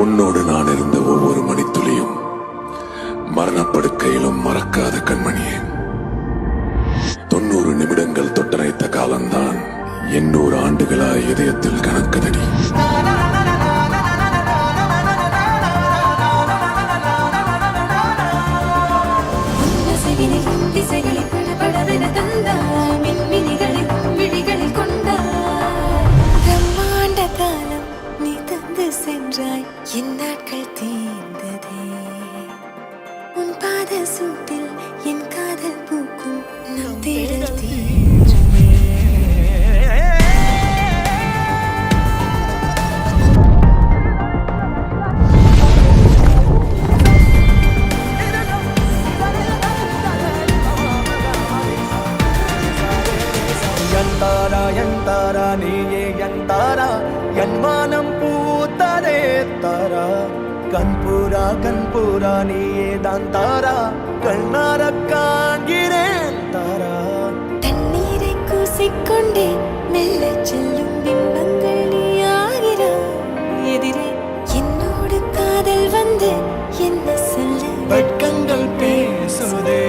உன்னோடு நான் இருந்த ஒவ்வொரு மணித்துளியும் மரணப்படுக்கையிலும் மறக்காத கண்மணியே. 90 நிமிடங்கள் தொட்டரைத்த காலம்தான் 800 ஆண்டுகளாய் இதயத்தில் கணக்குதடி. சென்றாய் என் நாட்கள் தீர்ந்ததே. உன் பாத சூட்டில் என் காதல் பூக்கும் நம் தேடல் தீர்ந்ததே. எந்தாரா எந்தாரா நீயே எந்தாரா என் மானம் பூத்ததே தாரா. கண்பூரா நீயே தான் தாரா, கண்ணார காண்கிறேன் தாரா. தண்ணீரை கூசிக்கொண்டே மெல்ல செல்லும் பிம்பங்கள் நீ ஆகிறாய் எதிரே. என்னோடு காதல் வந்து என்ன சொல்ல வெட்கங்கள் பேசுதே.